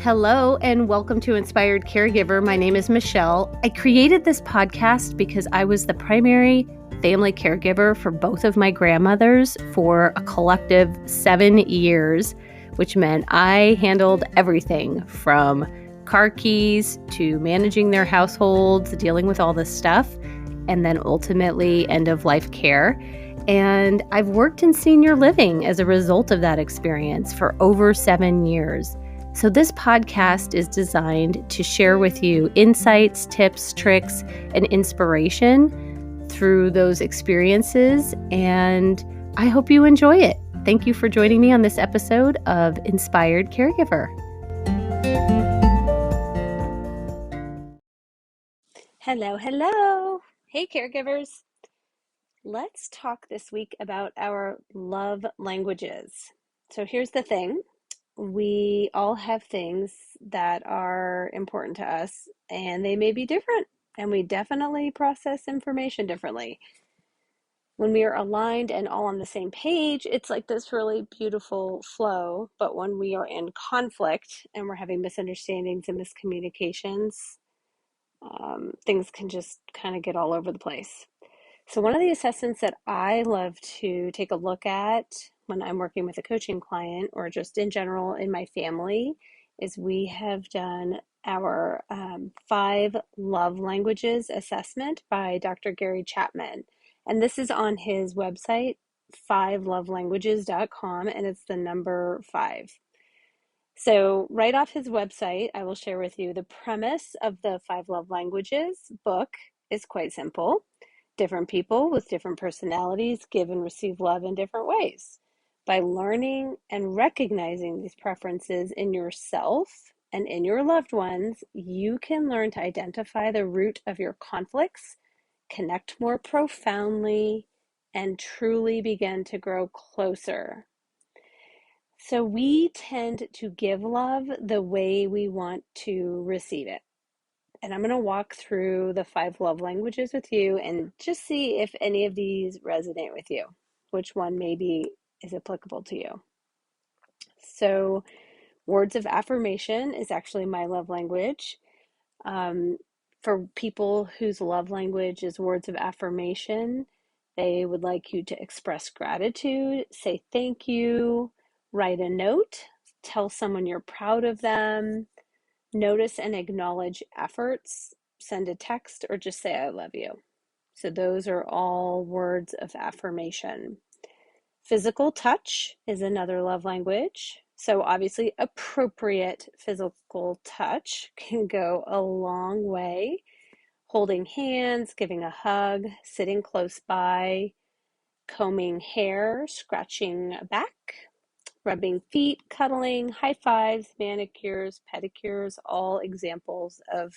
Hello and welcome to Inspired Caregiver. My name is Michelle. I created this podcast because I was the primary family caregiver for both of my grandmothers for a collective 7 years, which meant I handled everything from car keys to managing their households, dealing with all this stuff, and then ultimately end-of-life care. And I've worked in senior living as a result of that experience for over 7 years. So this podcast is designed to share with you insights, tips, tricks, and inspiration through those experiences, and I hope you enjoy it. Thank you for joining me on this episode of Inspired Caregiver. Hello. Hey, caregivers. Let's talk this week about our love languages. So here's the thing. We all have things that are important to us, and they may be different, and we definitely process information differently. When we are aligned and all on the same page, it's like this really beautiful flow. But when we are in conflict and we're having misunderstandings and miscommunications, things can just kind of get all over the place. So one of the assessments that I love to take a look at when I'm working with a coaching client or just in general in my family is we have done our 5 love languages assessment by Dr. Gary Chapman. And this is on his website, 5lovelanguages.com, and it's the number 5. So right off his website, I will share with you the premise of the 5 Love Languages book is quite simple. Different people with different personalities give and receive love in different ways. By learning and recognizing these preferences in yourself and in your loved ones, you can learn to identify the root of your conflicts, connect more profoundly, and truly begin to grow closer. So we tend to give love the way we want to receive it. And I'm going to walk through the 5 love languages with you and just see if any of these resonate with you, which one maybe is applicable to you. So words of affirmation is actually my love language. For people whose love language is words of affirmation, they would like you to express gratitude, say thank you, write a note, tell someone you're proud of them, notice and acknowledge efforts, send a text, or just say I love you. So those are all words of affirmation. Physical touch is another love language. So obviously appropriate physical touch can go a long way. Holding hands, giving a hug, sitting close by, combing hair, scratching back, rubbing feet, cuddling, high fives, manicures, pedicures, all examples of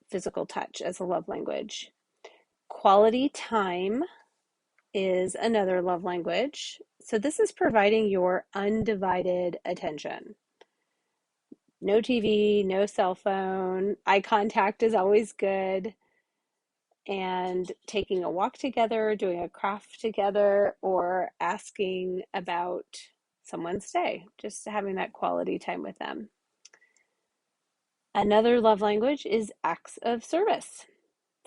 physical touch as a love language. Quality time is another love language. So this is providing your undivided attention. No TV, no cell phone, eye contact is always good. And taking a walk together, doing a craft together, or asking about someone's day, just having that quality time with them. Another love language is acts of service.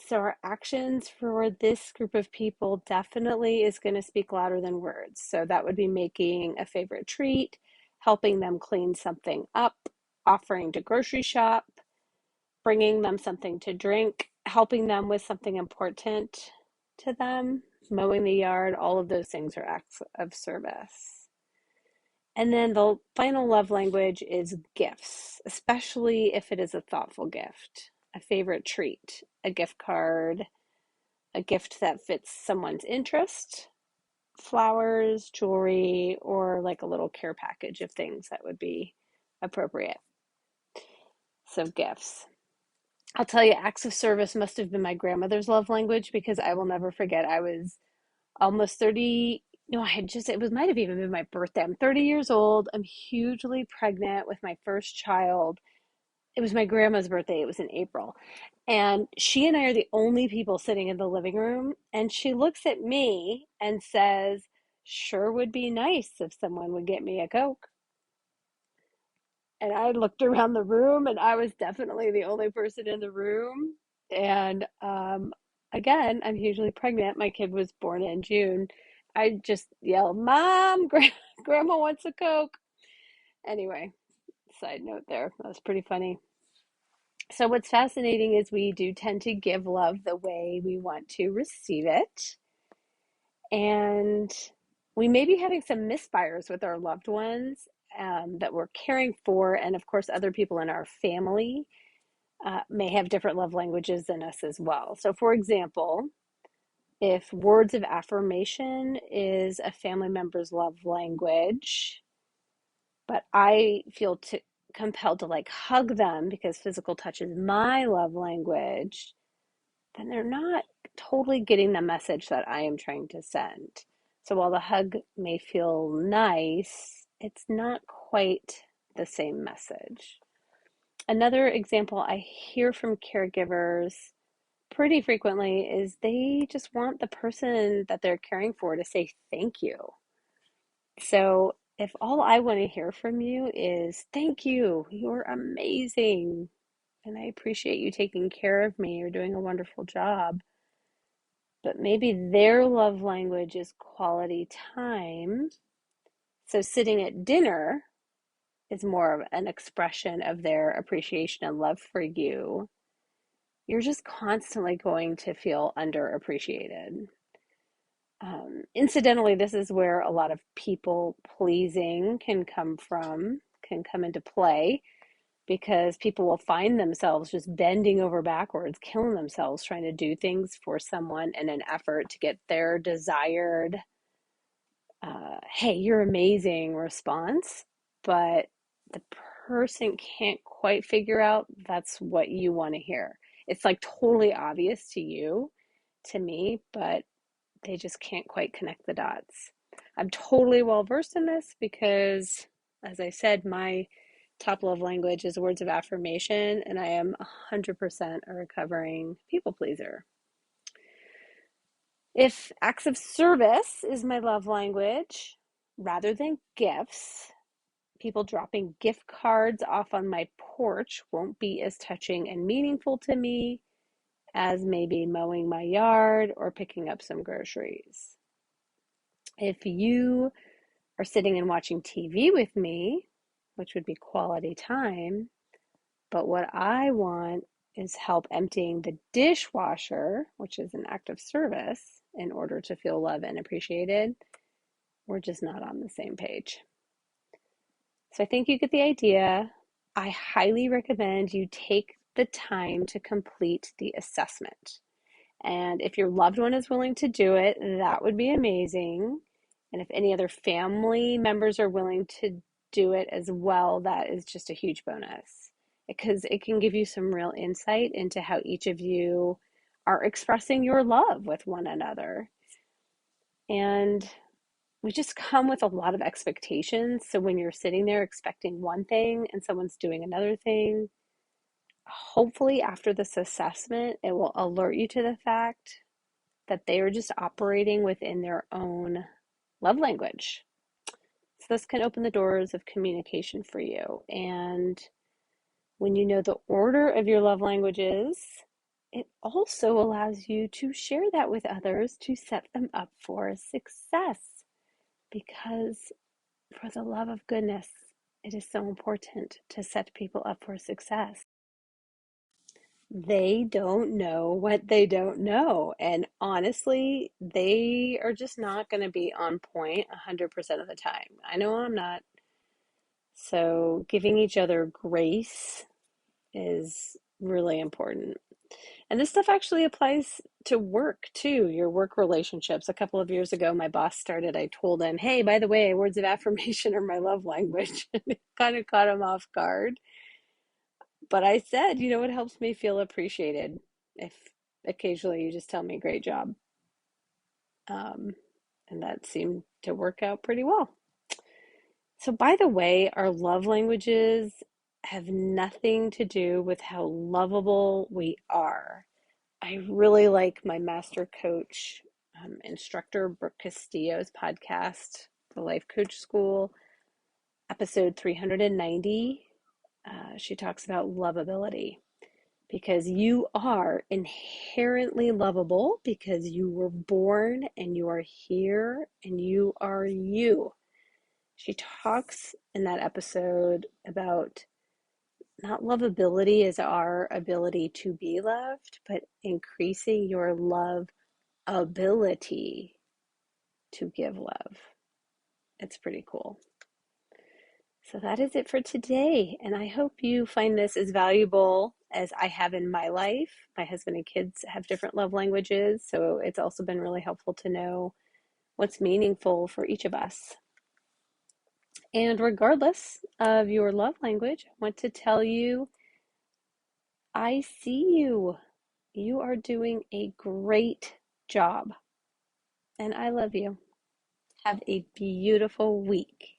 So our actions for this group of people definitely is going to speak louder than words. So that would be making a favorite treat, helping them clean something up, offering to grocery shop, bringing them something to drink, helping them with something important to them, mowing the yard, all of those things are acts of service. And then the final love language is gifts, especially if it is a thoughtful gift, a favorite treat, a gift card, a gift that fits someone's interest, flowers, jewelry, or like a little care package of things that would be appropriate. So gifts. I'll tell you, acts of service must have been my grandmother's love language because I will never forget. I was almost 30. No, it might have even been my birthday. I'm 30 years old. I'm hugely pregnant with my first child. It was my grandma's birthday. It was in April. And she and I are the only people sitting in the living room. And she looks at me and says, sure would be nice if someone would get me a Coke. And I looked around the room and I was definitely the only person in the room. And again, I'm hugely pregnant. My kid was born in June. I just yelled, Mom, Grandma wants a Coke. Anyway, side note there. That was pretty funny. So, what's fascinating is we do tend to give love the way we want to receive it. And we may be having some misfires with our loved ones that we're caring for. And of course, other people in our family may have different love languages than us as well. So, for example, if words of affirmation is a family member's love language, but I feel compelled to like hug them because physical touch is my love language, then they're not totally getting the message that I am trying to send. So while the hug may feel nice, it's not quite the same message. Another example I hear from caregivers pretty frequently is they just want the person that they're caring for to say thank you. So if all I want to hear from you is thank you, you're amazing, and I appreciate you taking care of me, you're doing a wonderful job, but maybe their love language is quality time. So sitting at dinner is more of an expression of their appreciation and love for you. You're just constantly going to feel underappreciated. Incidentally, this is where a lot of people pleasing can come into play because people will find themselves just bending over backwards, killing themselves trying to do things for someone in an effort to get their desired, hey, you're amazing response, but the person can't quite figure out that's what you want to hear. It's like totally obvious to you, to me, but they just can't quite connect the dots. I'm totally well versed in this because, as I said, my top love language is words of affirmation, and I am 100% a recovering people pleaser. If acts of service is my love language, rather than gifts, people dropping gift cards off on my porch won't be as touching and meaningful to me as maybe mowing my yard or picking up some groceries. If you are sitting and watching TV with me, which would be quality time, but what I want is help emptying the dishwasher, which is an act of service, in order to feel loved and appreciated, we're just not on the same page. So I think you get the idea. I highly recommend you take the time to complete the assessment. And if your loved one is willing to do it, that would be amazing. And if any other family members are willing to do it as well, that is just a huge bonus because it can give you some real insight into how each of you are expressing your love with one another. And we just come with a lot of expectations. So when you're sitting there expecting one thing and someone's doing another thing, hopefully after this assessment, it will alert you to the fact that they are just operating within their own love language. So this can open the doors of communication for you. And when you know the order of your love languages, it also allows you to share that with others to set them up for success. Because for the love of goodness, it is so important to set people up for success. They don't know what they don't know. And honestly, they are just not going to be on point 100% of the time. I know I'm not. So, giving each other grace is really important. And this stuff actually applies to work too, your work relationships. A couple of years ago, my boss started, I told him, hey, by the way, words of affirmation are my love language. And it kind of caught him off guard. But I said, it helps me feel appreciated if occasionally you just tell me great job. Um, and that seemed to work out pretty well. So, by the way, our love languages have nothing to do with how lovable we are. I really like my master coach, instructor Brooke Castillo's podcast, The Life Coach School, episode 390. She talks about lovability because you are inherently lovable because you were born and you are here and you are you. She talks in that episode about not lovability as our ability to be loved, but increasing your love ability to give love. It's pretty cool. So that is it for today. And I hope you find this as valuable as I have in my life. My husband and kids have different love languages, so it's also been really helpful to know what's meaningful for each of us. And regardless of your love language, I want to tell you, I see you. You are doing a great job, and I love you. Have a beautiful week.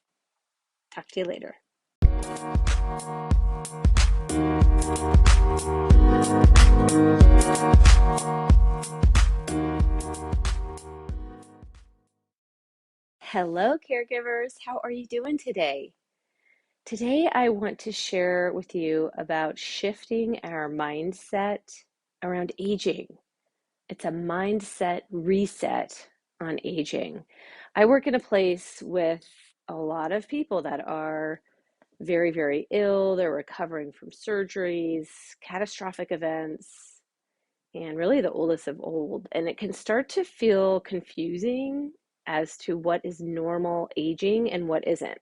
Talk to you later. Hello, caregivers. How are you doing today? Today, I want to share with you about shifting our mindset around aging. It's a mindset reset on aging. I work in a place with a lot of people that are very, very ill. They're recovering from surgeries, catastrophic events, and really the oldest of old. And it can start to feel confusing as to what is normal aging and what isn't.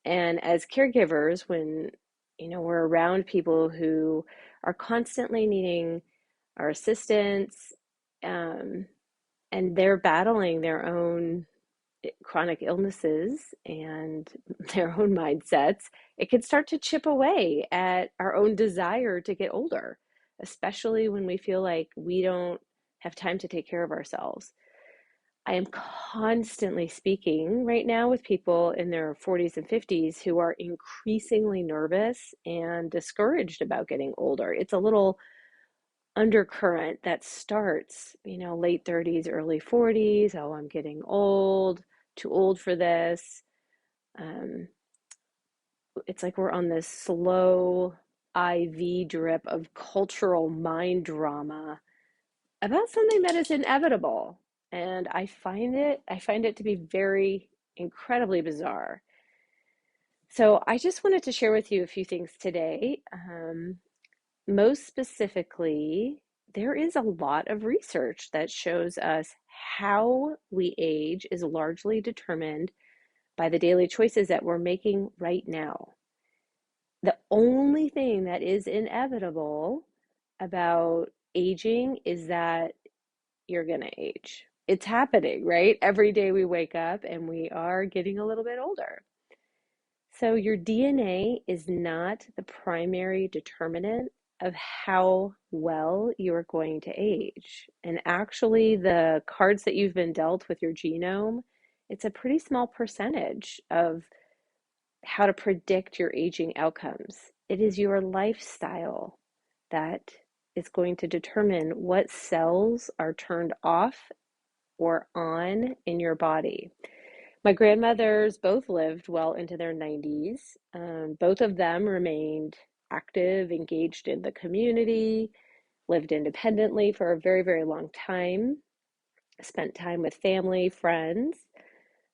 And as caregivers, when we're around people who are constantly needing our assistance, um, and they're battling their own chronic illnesses and their own mindsets, it can start to chip away at our own desire to get older, especially when we feel like we don't have time to take care of ourselves. I am constantly speaking right now with people in their 40s and 50s who are increasingly nervous and discouraged about getting older. It's a little undercurrent that starts, late 30s, early 40s. Oh, I'm getting old, too old for this. Um, it's like we're on this slow IV drip of cultural mind drama about something that is inevitable. And I find it to be very incredibly bizarre. So I just wanted to share with you a few things today. Most specifically, there is a lot of research that shows us how we age is largely determined by the daily choices that we're making right now. The only thing that is inevitable about aging is that you're going to age. It's happening, right? Every day we wake up and we are getting a little bit older. So your DNA is not the primary determinant of how well you are going to age. And actually, the cards that you've been dealt with your genome, it's a pretty small percentage of how to predict your aging outcomes. It is your lifestyle that is going to determine what cells are turned off or on in your body. My grandmothers both lived well into their 90s. Both of them remained active, engaged in the community, lived independently for a very, very long time, spent time with family, friends.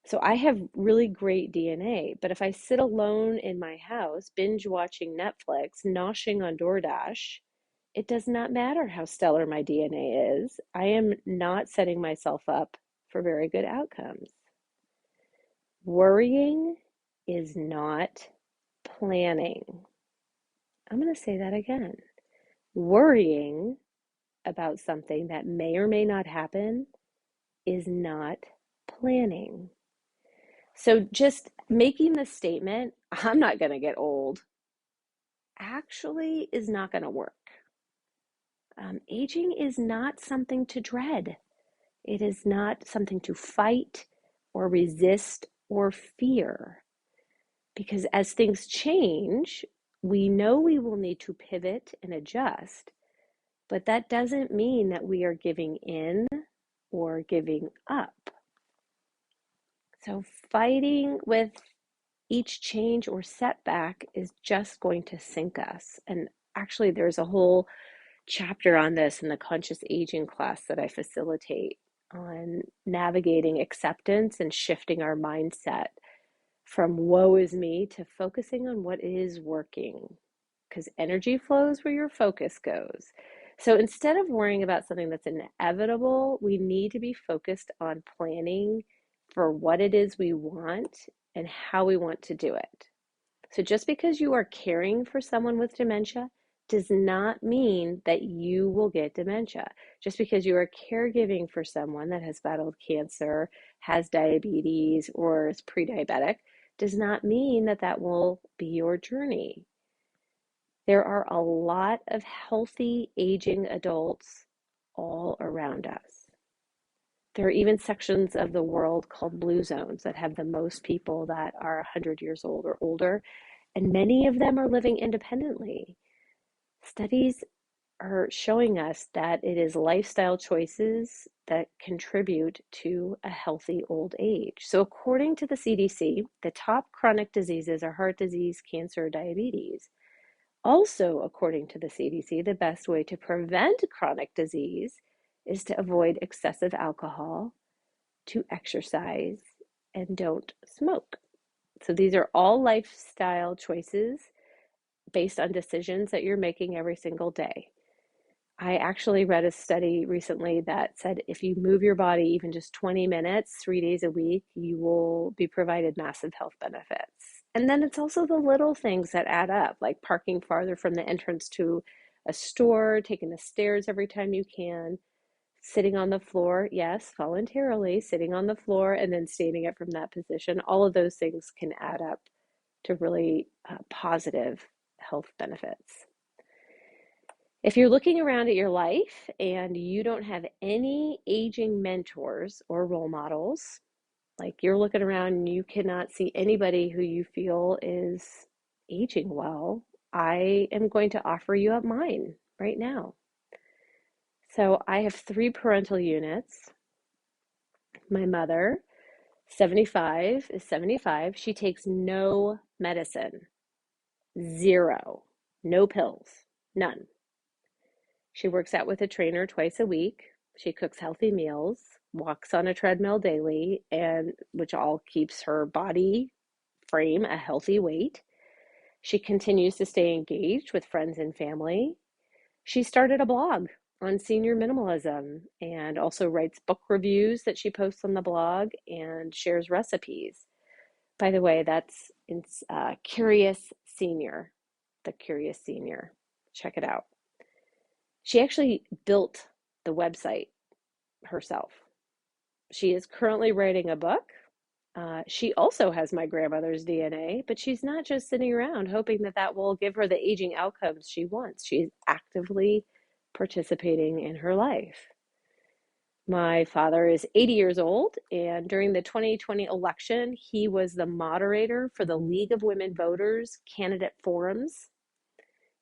So I have really great DNA. But if I sit alone in my house, binge watching Netflix, noshing on DoorDash, it does not matter how stellar my DNA is. I am not setting myself up for very good outcomes. Worrying is not planning. I'm going to say that again. Worrying about something that may or may not happen is not planning. So just making the statement, I'm not going to get old, actually is not going to work. Aging is not something to dread. It is not something to fight or resist or fear. Because as things change, we know we will need to pivot and adjust, but that doesn't mean that we are giving in or giving up. So fighting with each change or setback is just going to sink us. And actually, there's a whole chapter on this in the conscious aging class that I facilitate on navigating acceptance and shifting our mindset from woe is me to focusing on what is working, because energy flows where your focus goes. So instead of worrying about something that's inevitable, we need to be focused on planning for what it is we want and how we want to do it. So just because you are caring for someone with dementia does not mean that you will get dementia. Just because you are caregiving for someone that has battled cancer, has diabetes, or is pre-diabetic, does not mean that that will be your journey. There are a lot of healthy aging adults all around us. There are even sections of the world called blue zones that have the most people that are 100 years old or older, and many of them are living independently. Studies are showing us that it is lifestyle choices that contribute to a healthy old age. So, according to the CDC, the top chronic diseases are heart disease, cancer, diabetes. Also, according to the CDC, the best way to prevent chronic disease is to avoid excessive alcohol, to exercise, and don't smoke. So, these are all lifestyle choices based on decisions that you're making every single day. I actually read a study recently that said if you move your body even just 20 minutes, 3 days a week, you will be provided massive health benefits. And then it's also the little things that add up, like parking farther from the entrance to a store, taking the stairs every time you can, sitting on the floor, yes, voluntarily, sitting on the floor and then standing up from that position. All of those things can add up to really positive health benefits. If you're looking around at your life and you don't have any aging mentors or role models, like you're looking around and you cannot see anybody who you feel is aging well, I am going to offer you up mine right now. So I have 3 parental units. My mother, 75, is 75. She takes no medicine, zero, no pills, none. She works out with a trainer twice a week. She cooks healthy meals, walks on a treadmill daily, and which all keeps her body frame a healthy weight. She continues to stay engaged with friends and family. She started a blog on senior minimalism and also writes book reviews that she posts on the blog and shares recipes. By the way, that's Curious Senior, the Curious Senior. Check it out. She actually built the website herself. She is currently writing a book. She also has my grandmother's DNA, but she's not just sitting around hoping that that will give her the aging outcomes she wants. She's actively participating in her life. My father is 80 years old, and during the 2020 election, he was the moderator for the League of Women Voters candidate forums.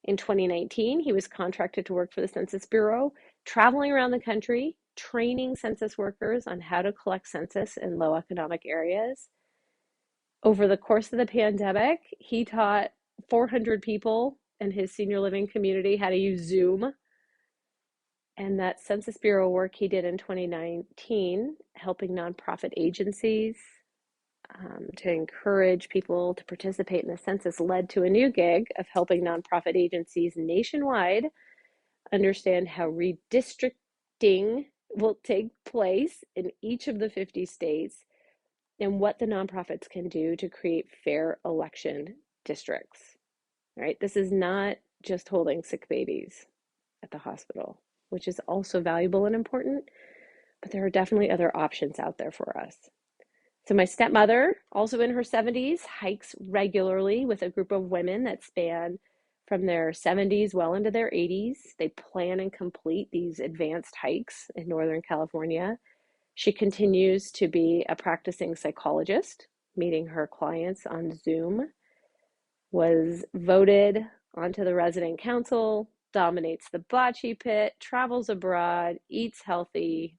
In 2019, he was contracted to work for the Census Bureau, traveling around the country, training census workers on how to collect census in low economic areas. Over the course of the pandemic, he taught 400 people in his senior living community how to use Zoom. And that Census Bureau work he did in 2019, helping nonprofit agencies to encourage people to participate in the census, led to a new gig of helping nonprofit agencies nationwide understand how redistricting will take place in each of the 50 states and what the nonprofits can do to create fair election districts. Right? This is not just holding sick babies at the hospital, which is also valuable and important, but there are definitely other options out there for us. So my stepmother, also in her 70s, hikes regularly with a group of women that span from their 70s well into their 80s. They plan and complete these advanced hikes in Northern California. She continues to be a practicing psychologist, meeting her clients on Zoom, was voted onto the resident council, dominates the bocce pit, travels abroad, eats healthy,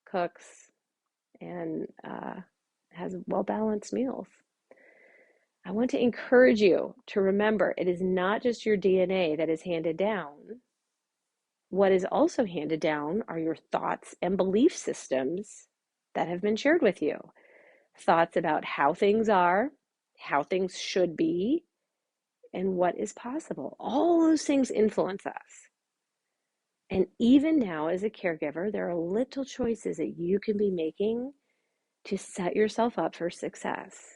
cooks, and has well-balanced meals. I want to encourage you to remember it is not just your DNA that is handed down. What is also handed down are your thoughts and belief systems that have been shared with you. Thoughts about how things are, how things should be, and what is possible. All those things influence us. And even now, as a caregiver, there are little choices that you can be making to set yourself up for success.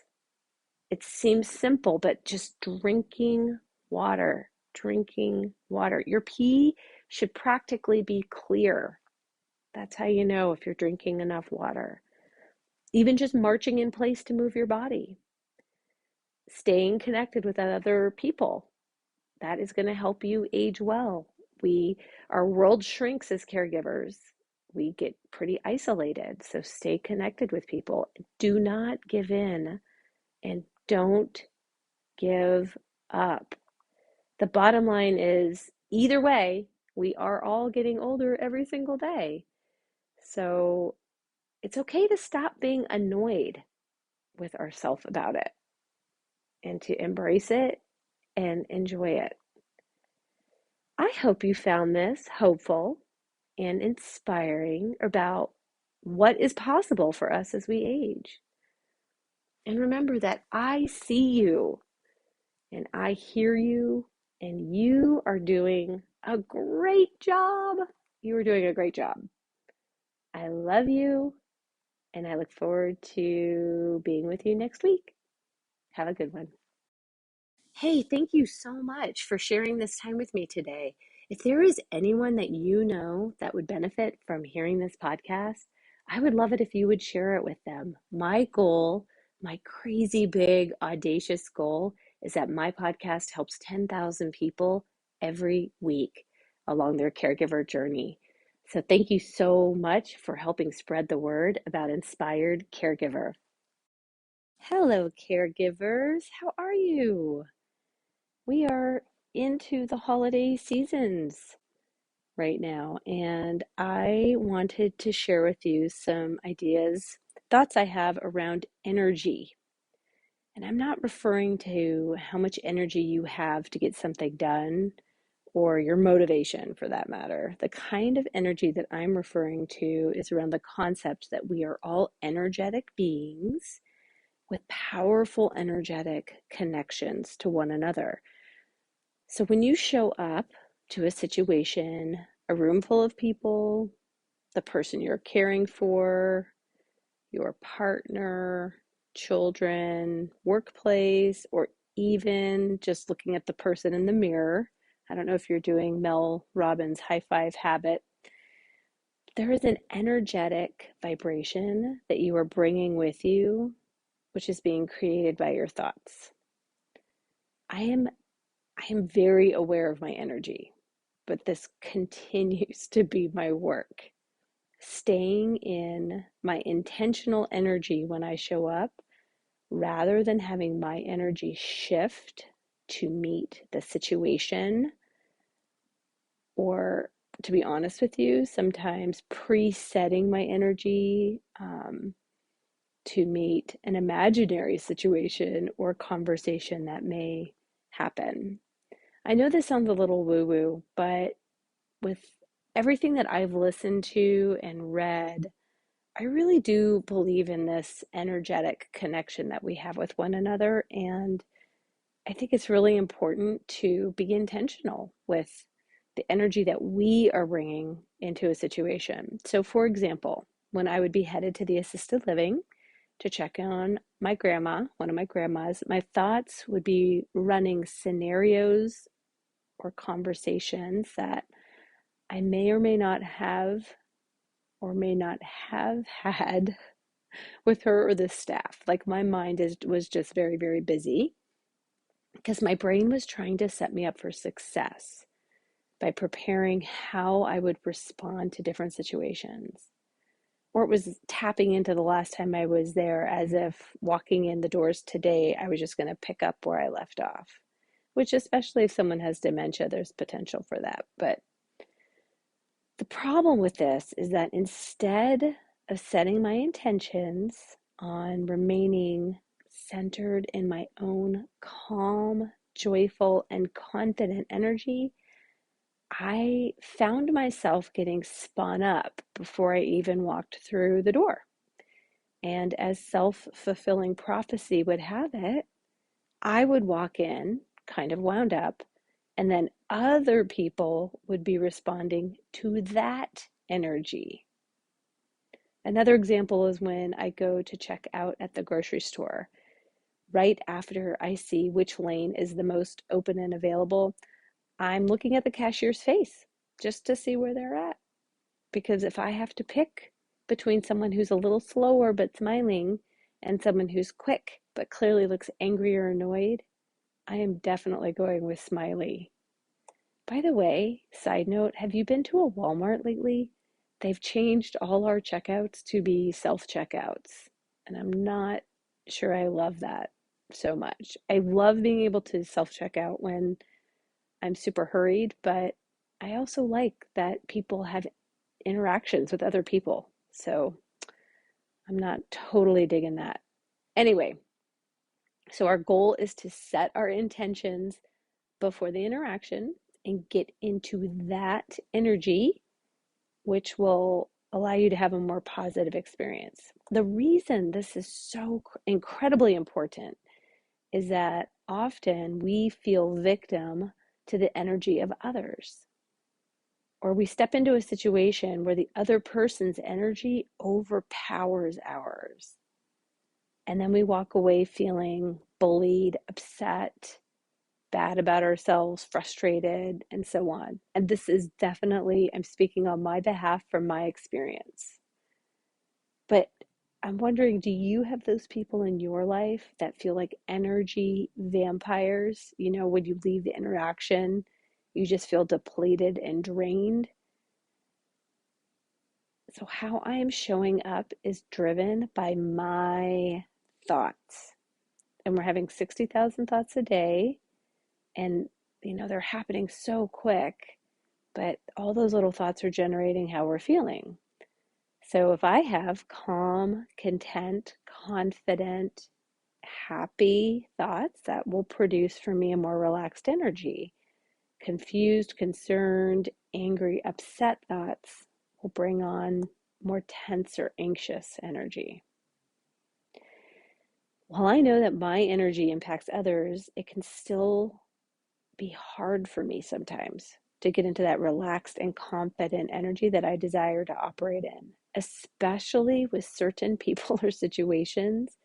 It seems simple, but just drinking water, drinking water. Your pee should practically be clear. That's how you know if you're drinking enough water. Even just marching in place to move your body, staying connected with other people. That is going to help you age well. Our world shrinks as caregivers. We get pretty isolated. So stay connected with people. Do not give in and don't give up. The bottom line is either way, we are all getting older every single day. So it's okay to stop being annoyed with ourselves about it and to embrace it and enjoy it. I hope you found this hopeful and inspiring about what is possible for us as we age. And remember that I see you and I hear you, and you are doing a great job. You are doing a great job. I love you, and I look forward to being with you next week. Have a good one. Hey, thank you so much for sharing this time with me today. If there is anyone that you know that would benefit from hearing this podcast, I would love it if you would share it with them. My goal, my crazy big, audacious goal, is that my podcast helps 10,000 people every week along their caregiver journey. So thank you so much for helping spread the word about Inspired Caregiver. Hello, caregivers. How are you? We are into the holiday seasons right now, and I wanted to share with you some ideas, thoughts I have around energy. And I'm not referring to how much energy you have to get something done or your motivation for that matter. The kind of energy that I'm referring to is around the concept that we are all energetic beings with powerful energetic connections to one another. So when you show up to a situation, a room full of people, the person you're caring for, your partner, children, workplace, or even just looking at the person in the mirror. I don't know if you're doing Mel Robbins' high five habit. There is an energetic vibration that you are bringing with you, which is being created by your thoughts. I am very aware of my energy, but this continues to be my work. Staying in my intentional energy when I show up, rather than having my energy shift to meet the situation, or to be honest with you, sometimes presetting my energy to meet an imaginary situation or conversation that may happen. I know this sounds a little woo-woo, but with everything that I've listened to and read, I really do believe in this energetic connection that we have with one another. And I think it's really important to be intentional with the energy that we are bringing into a situation. So, for example, when I would be headed to the assisted living to check on my grandma, one of my grandmas, my thoughts would be running scenarios or conversations that I may or may not have or may not have had with her or the staff. Like my mind was just very, very busy because my brain was trying to set me up for success by preparing how I would respond to different situations. Or it was tapping into the last time I was there, as if walking in the doors today, I was just going to pick up where I left off, which, especially if someone has dementia, there's potential for that. But the problem with this is that instead of setting my intentions on remaining centered in my own calm, joyful, and confident energy, I found myself getting spun up before I even walked through the door. And as self-fulfilling prophecy would have it, I would walk in kind of wound up, and then other people would be responding to that energy. Another example is when I go to check out at the grocery store. Right after I see which lane is the most open and available, I'm looking at the cashier's face just to see where they're at. Because if I have to pick between someone who's a little slower but smiling and someone who's quick but clearly looks angry or annoyed, I am definitely going with smiley. By the way, side note, have you been to a Walmart lately? They've changed all our checkouts to be self-checkouts, and I'm not sure I love that so much. I love being able to self-checkout when I'm super hurried, but I also like that people have interactions with other people. So I'm not totally digging that. Anyway, so our goal is to set our intentions before the interaction and get into that energy, which will allow you to have a more positive experience. The reason this is so incredibly important is that often we feel victim to the energy of others, or we step into a situation where the other person's energy overpowers ours. And then we walk away feeling bullied, upset, bad about ourselves, frustrated, and so on. And this is definitely, I'm speaking on my behalf from my experience. But I'm wondering, do you have those people in your life that feel like energy vampires? You know, when you leave the interaction, you just feel depleted and drained. So, how I am showing up is driven by my thoughts. And we're having 60,000 thoughts a day. And, they're happening so quick, but all those little thoughts are generating how we're feeling. So, if I have calm, content, confident, happy thoughts, that will produce for me a more relaxed energy. Confused, concerned, angry, upset thoughts will bring on more tense or anxious energy. While I know that my energy impacts others, it can still be hard for me sometimes to get into that relaxed and confident energy that I desire to operate in, especially with certain people or situations.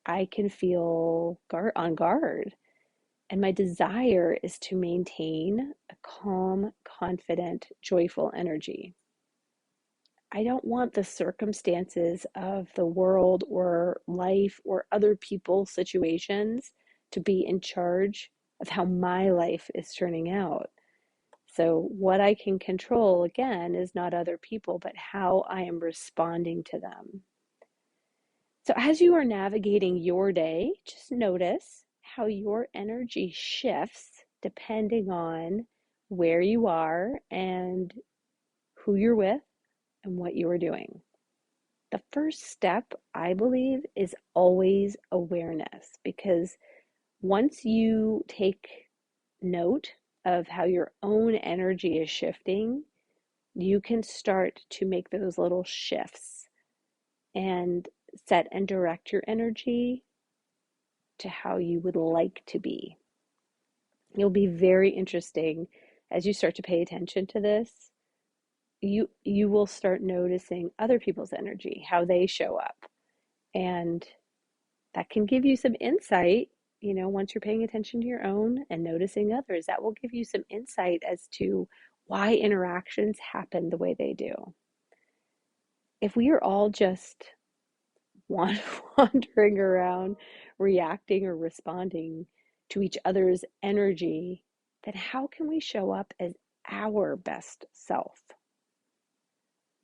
I can feel on guard. And my desire is to maintain a calm, confident, joyful energy. I don't want the circumstances of the world or life or other people's situations to be in charge of how my life is turning out. So, what I can control, again, is not other people, but how I am responding to them. So, as you are navigating your day, just notice how your energy shifts depending on where you are and who you're with and what you are doing. The first step, I believe, is always awareness, because once you take note of how your own energy is shifting, you can start to make those little shifts and set and direct your energy to how you would like to be. It'll be very interesting as you start to pay attention to this. You will start noticing other people's energy, how they show up, and that can give you some insight. Once you're paying attention to your own and noticing others, that will give you some insight as to why interactions happen the way they do. If we are all just wandering around, reacting or responding to each other's energy, then how can we show up as our best self?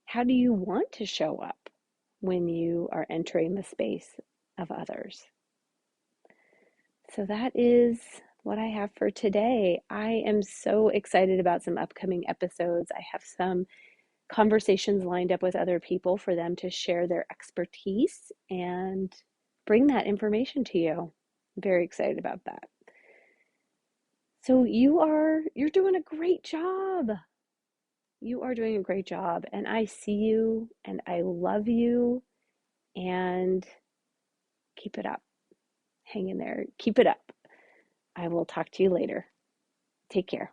How do you want to show up when you are entering the space of others? So that is what I have for today. I am so excited about some upcoming episodes. I have some conversations lined up with other people for them to share their expertise and bring that information to you. I'm very excited about that. So you're doing a great job. You are doing a great job, and I see you and I love you, and keep it up. Hang in there. Keep it up. I will talk to you later. Take care.